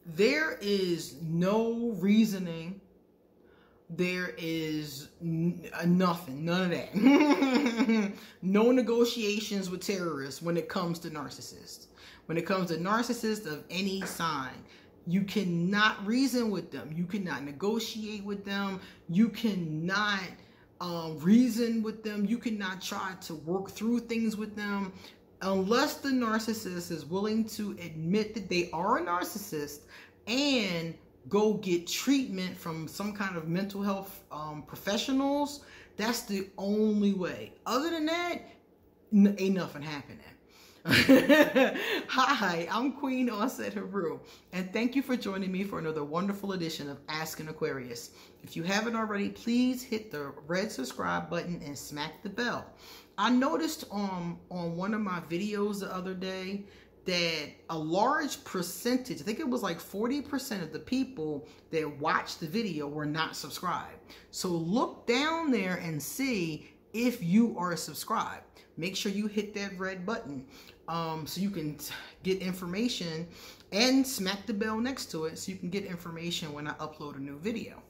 there is no reasoning. There is nothing, none of that. No negotiations with terrorists when it comes to narcissists. When it comes to narcissists of any sign, you cannot reason with them. You cannot negotiate with them. You cannot reason with them. You cannot try to work through things with them unless the narcissist is willing to admit that they are a narcissist and go get treatment from some kind of mental health professionals. That's the only way. Other than that, ain't nothing happening. Hi, I'm Queen Onset Haru, and thank you for joining me for another wonderful edition of Ask an Aquarius. If you haven't already, please hit the red subscribe button and smack the bell. I noticed on one of my videos the other day that a large percentage, I think it was like 40% of the people that watched the video were not subscribed. So look down there and see if you are subscribed. Make sure you hit that red button so you can get information, and smack the bell next to it so you can get information when I upload a new video.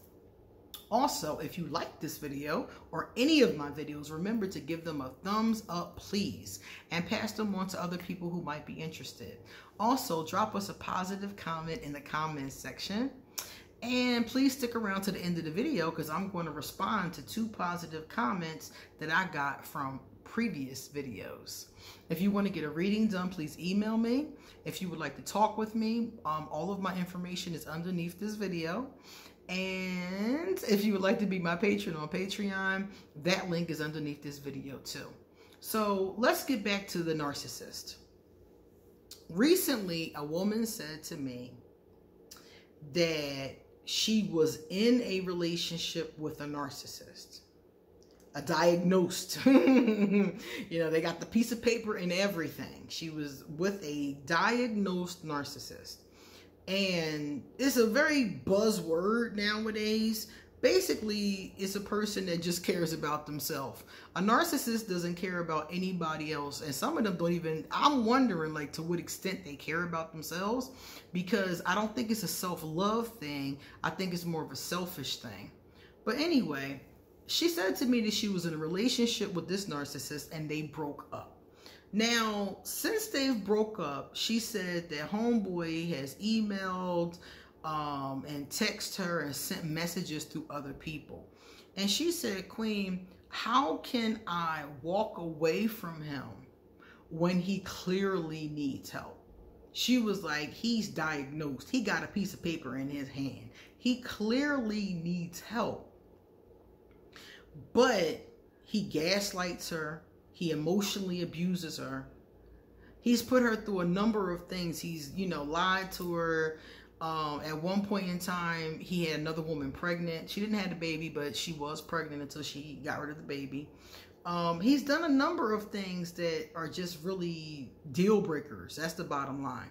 Also, if you like this video or any of my videos, remember to give them a thumbs up, please, and pass them on to other people who might be interested. Also, drop us a positive comment in the comments section. And please stick around to the end of the video because I'm going to respond to 2 positive comments that I got from previous videos. If you want to get a reading done, please email me. If you would like to talk with me, all of my information is underneath this video. And if you would like to be my patron on Patreon, that link is underneath this video too. So let's get back to the narcissist. Recently, a woman said to me that she was in a relationship with a narcissist. A diagnosed. You know, they got the piece of paper and everything. She was with a diagnosed narcissist. And it's a very buzzword nowadays. Basically, it's a person that just cares about themselves. A narcissist doesn't care about anybody else. And some of them don't even, I'm wondering like to what extent they care about themselves, because I don't think it's a self-love thing. I think it's more of a selfish thing. But anyway, she said to me that she was in a relationship with this narcissist and they broke up. Now, since they've broke up, she said that homeboy has emailed and texted her and sent messages through other people. And she said, Queen, how can I walk away from him when he clearly needs help? She was like, he's diagnosed. He got a piece of paper in his hand. He clearly needs help. But he gaslights her. He emotionally abuses her. He's put her through a number of things. He's, you know, lied to her. At one point in time, he had another woman pregnant. She didn't have the baby, but she was pregnant until she got rid of the baby. He's done a number of things that are just really deal breakers. That's the bottom line.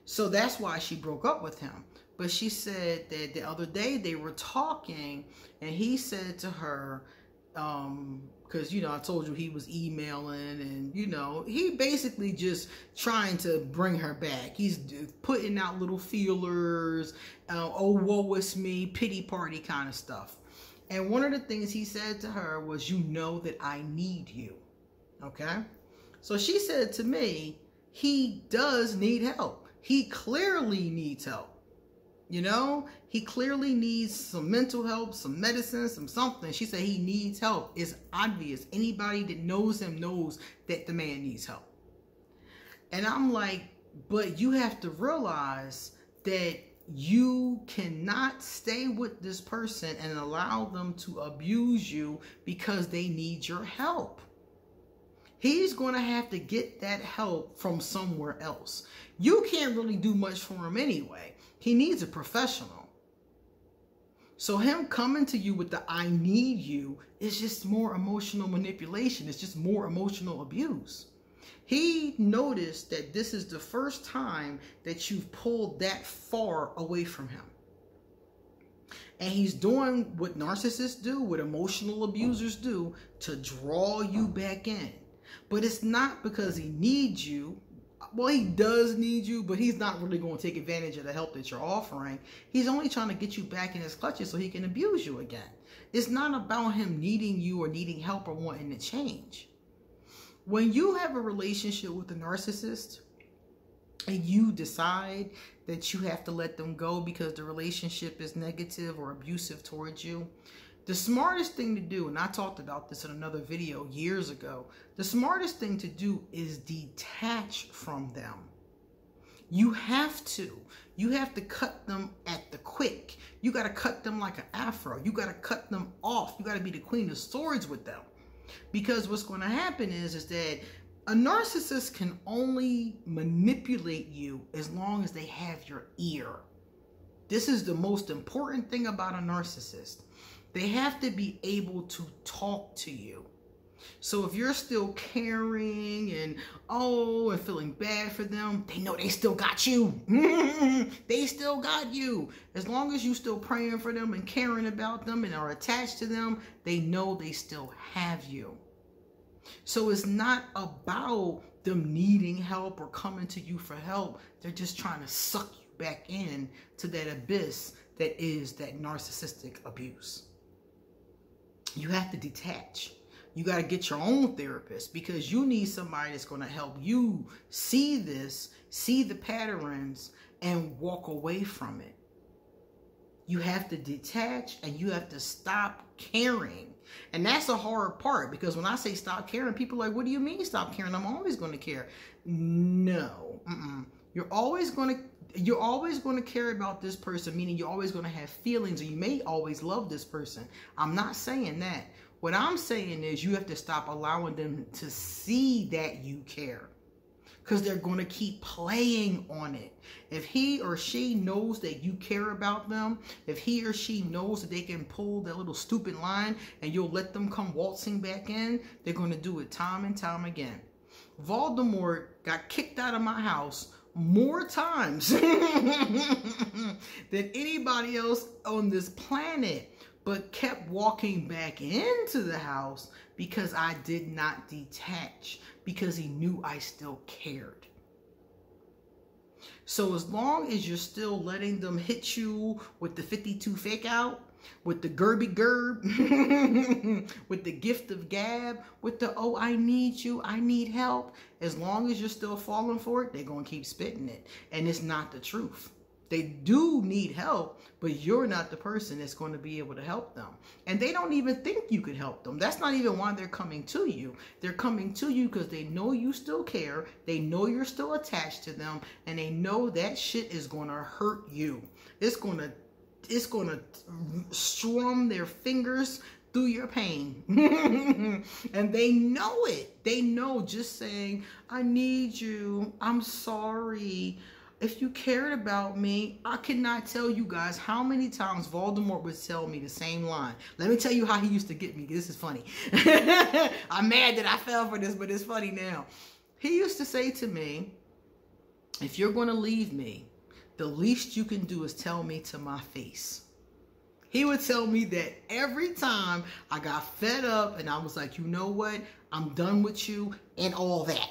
So that's why she broke up with him. But she said that the other day they were talking and he said to her, because, you know, I told you he was emailing and, you know, he basically just trying to bring her back. He's putting out little feelers, oh, woe is me, pity party kind of stuff. And one of the things he said to her was, you know that I need you. Okay? So she said to me, he does need help. He clearly needs help. You know, he clearly needs some mental help, some medicine, some something. She said he needs help. It's obvious. Anybody that knows him knows that the man needs help. And I'm like, but you have to realize that you cannot stay with this person and allow them to abuse you because they need your help. He's going to have to get that help from somewhere else. You can't really do much for him anyway. He needs a professional. So him coming to you with the I need you is just more emotional manipulation. It's just more emotional abuse. He noticed that this is the first time that you've pulled that far away from him. And he's doing what narcissists do, what emotional abusers do, to draw you back in. But it's not because he needs you. well, he does need you, but he's not really going to take advantage of the help that you're offering. He's only trying to get you back in his clutches so he can abuse you again. It's not about him needing you or needing help or wanting to change. When you have a relationship with a narcissist and you decide that you have to let them go because the relationship is negative or abusive towards you, the smartest thing to do, and I talked about this in another video years ago, the smartest thing to do is detach from them. You have to. You have to cut them at the quick. You got to cut them like an afro. You got to cut them off. You got to be the queen of swords with them. Because what's going to happen is that a narcissist can only manipulate you as long as they have your ear. This is the most important thing about a narcissist. They have to be able to talk to you. So if you're still caring and and feeling bad for them, they know they still got you. They still got you. As long as you still praying for them and caring about them and are attached to them, they know they still have you. So it's not about them needing help or coming to you for help. They're just trying to suck you back in to that abyss that is that narcissistic abuse. You have to detach. You got to get your own therapist because you need somebody that's going to help you see this, see the patterns, and walk away from it. You have to detach and you have to stop caring. And that's a hard part because when I say stop caring, people are like, what do you mean stop caring? I'm always going to care. No. You're always going to care about this person, meaning you're always going to have feelings, or you may always love this person. I'm not saying that. What I'm saying is you have to stop allowing them to see that you care, because they're going to keep playing on it. If he or she knows that you care about them, if he or she knows that they can pull that little stupid line and you'll let them come waltzing back in, they're going to do it time and time again. Voldemort got kicked out of my house more times than anybody else on this planet, but kept walking back into the house because I did not detach, because he knew I still cared. So as long as you're still letting them hit you with the 52 fake out, with the Gerby Gerb, with the gift of gab, with the, oh, I need you, I need help, as long as you're still falling for it, they're going to keep spitting it. And it's not the truth. They do need help, but you're not the person that's going to be able to help them. And they don't even think you could help them. That's not even why they're coming to you. They're coming to you because they know you still care. They know you're still attached to them. And they know that shit is going to hurt you. It's going to strum their fingers through your pain. And they know it. They know just saying, I need you, I'm sorry, if you cared about me. I cannot tell you guys how many times Voldemort would tell me the same line. Let me tell you how he used to get me. This is funny. I'm mad that I fell for this, but it's funny now. He used to say to me, if you're going to leave me, the least you can do is tell me to my face. He would tell me that every time I got fed up and I was like, you know what? I'm done with you and all that.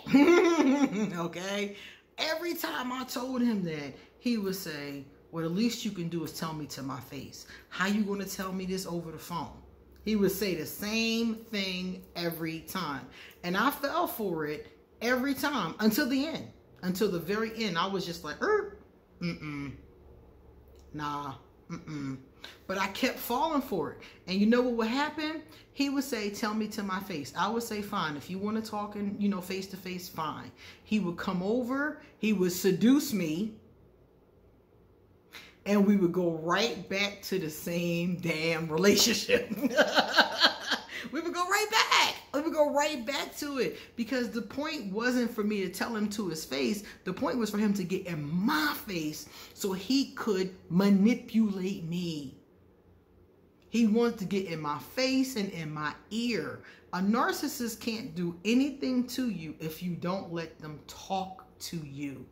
Okay? Every time I told him that, he would say, well, the least you can do is tell me to my face. How you going to tell me this over the phone? He would say the same thing every time. And I fell for it every time until the end. Until the very end. I was just like, nah, But I kept falling for it. And you know what would happen? He would say, tell me to my face. I would say, fine. If you want to talk and, face to face, fine. He would come over. He would seduce me. And we would go right back to the same damn relationship. We would go right back. We would go right back to it. Because the point wasn't for me to tell him to his face. The point was for him to get in my face so he could manipulate me. He wanted to get in my face and in my ear. A narcissist can't do anything to you if you don't let them talk to you.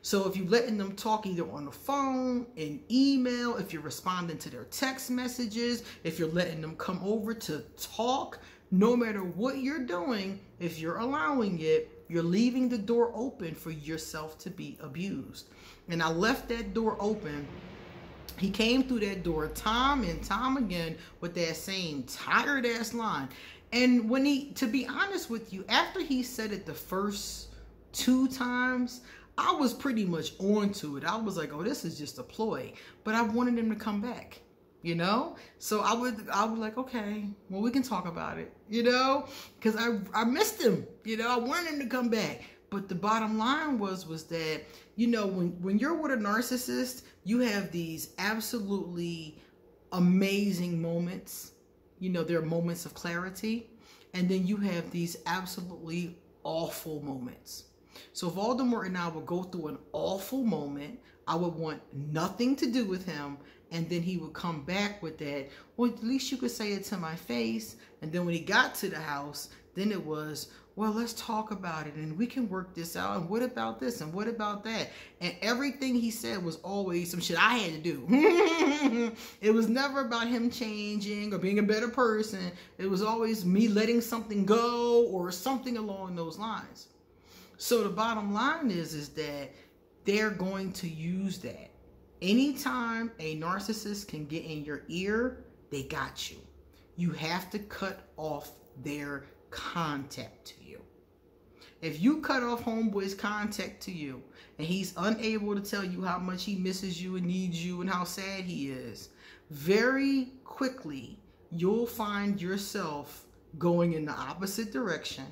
So if you're letting them talk either on the phone, in email, if you're responding to their text messages, if you're letting them come over to talk, no matter what you're doing, if you're allowing it, You're leaving the door open for yourself to be abused. And I left that door open. He came through that door time and time again with that same tired ass line. And when to be honest with you, after he said it the first 2 times, I was pretty much onto it. I was like, oh, this is just a ploy. But I wanted him to come back, you know? So I would like, okay, well, we can talk about it, you know? Because I missed him, you know? I wanted him to come back. But the bottom line was that, you know, when you're with a narcissist, you have these absolutely amazing moments. You know, there are moments of clarity. And then you have these absolutely awful moments. So if Voldemort and I would go through an awful moment, I would want nothing to do with him. And then he would come back with that, well, at least you could say it to my face. And then when he got to the house, then it was, well, let's talk about it and we can work this out. And what about this? And what about that? And everything he said was always some shit I had to do. It was never about him changing or being a better person. It was always me letting something go or something along those lines. So the bottom line is that they're going to use that. Anytime a narcissist can get in your ear, they got you. You have to cut off their contact to you. If you cut off homeboy's contact to you and he's unable to tell you how much he misses you and needs you and how sad he is, very quickly you'll find yourself going in the opposite direction.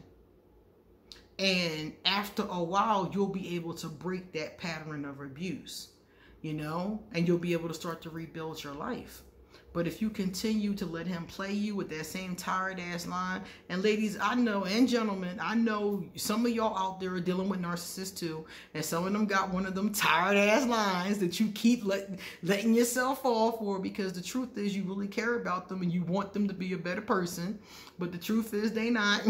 And after a while, you'll be able to break that pattern of abuse, you know, and you'll be able to start to rebuild your life. But if you continue to let him play you with that same tired ass line, and ladies, I know, and gentlemen, I know some of y'all out there are dealing with narcissists too, and some of them got one of them tired ass lines that you keep letting yourself fall for, because the truth is you really care about them and you want them to be a better person, but the truth is they not.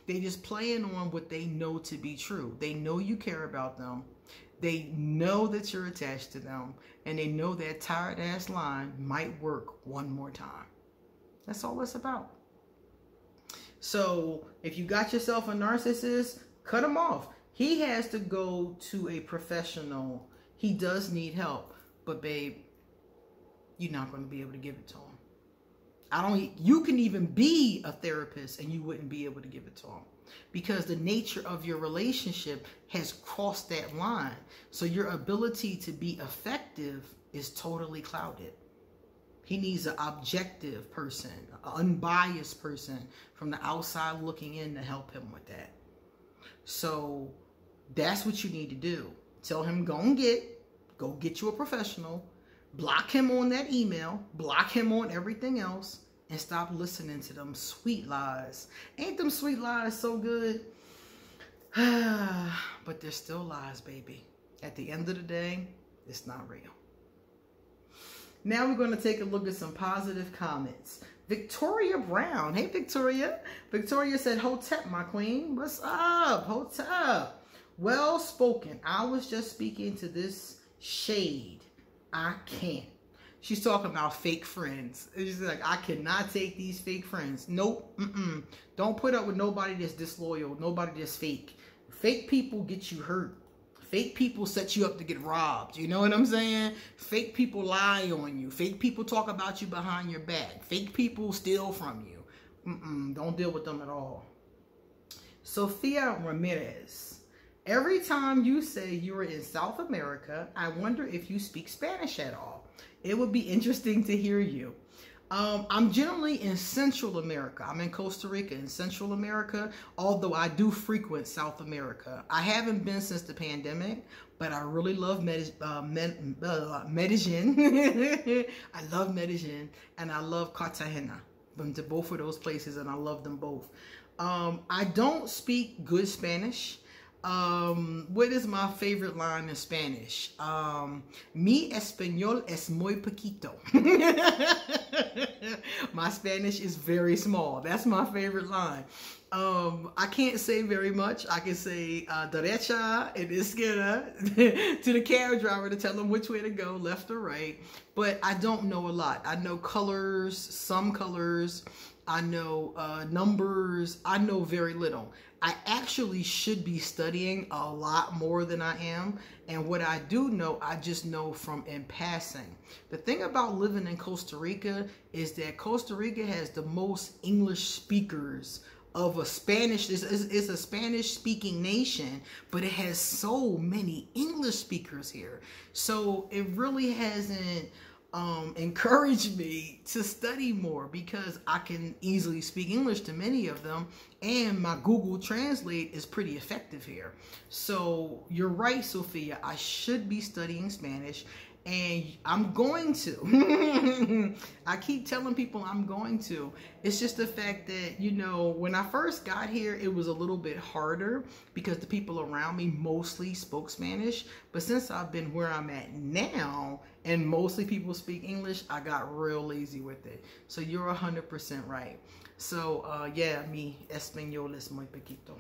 They just playing on what they know to be true. They know you care about them. They know that you're attached to them, and they know that tired ass line might work one more time. That's all it's about. So if you got yourself a narcissist, cut him off. He has to go to a professional. He does need help, but babe, you're not going to be able to give it to him. You can even be a therapist and you wouldn't be able to give it to him, because the nature of your relationship has crossed that line. So your ability to be effective is totally clouded. He needs an objective person, an unbiased person from the outside looking in to help him with that. So that's what you need to do. Tell him, go get you a professional, block him on that email, block him on everything else, and stop listening to them sweet lies. Ain't them sweet lies so good? But they're still lies, baby. At the end of the day, it's not real. Now we're going to take a look at some positive comments. Victoria Brown. Hey, Victoria. Victoria said, Hotep, my queen. What's up, Hotep? Well spoken. I was just speaking to this shade. I can't. She's talking about fake friends. She's like, I cannot take these fake friends. Nope. Don't put up with nobody that's disloyal. Nobody that's fake. Fake people get you hurt. Fake people set you up to get robbed. You know what I'm saying? Fake people lie on you. Fake people talk about you behind your back. Fake people steal from you. Don't deal with them at all. Sophia Ramirez. Every time you say you are in South America, I wonder if you speak Spanish at all. It would be interesting to hear you. I'm generally in Central America. I'm in Costa Rica in Central America, although I do frequent South America. I haven't been since the pandemic, but I really love Medellin. I love Medellin, and I love Cartagena. Been to both of those places, and I love them both. I don't speak good Spanish. What is my favorite line in Spanish? Mi español es muy poquito. My Spanish is very small. That's my favorite line. I can't say very much. I can say derecha and izquierda to the cab driver to tell them which way to go, left or right. But I don't know a lot. I know colors, some colors. I know numbers. I know very little. I actually should be studying a lot more than I am. And what I do know, I just know from in passing. The thing about living in Costa Rica is that Costa Rica has the most English speakers of a Spanish. It's a Spanish speaking nation, but it has so many English speakers here. So it really hasn't encouraged me to study more, because I can easily speak English to many of them, and my Google Translate is pretty effective here. So you're right, Sophia, I should be studying Spanish, and I'm going to. I keep telling people I'm going to. It's just the fact that, you know, when I first got here, it was a little bit harder because the people around me mostly spoke Spanish. But since I've been where I'm at now, and mostly people speak English, I got real lazy with it. So you're 100% right. So, yeah, mi español es muy poquito.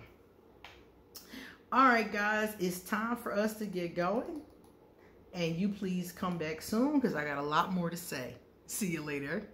All right, guys, it's time for us to get going. And you please come back soon, because I got a lot more to say. See you later.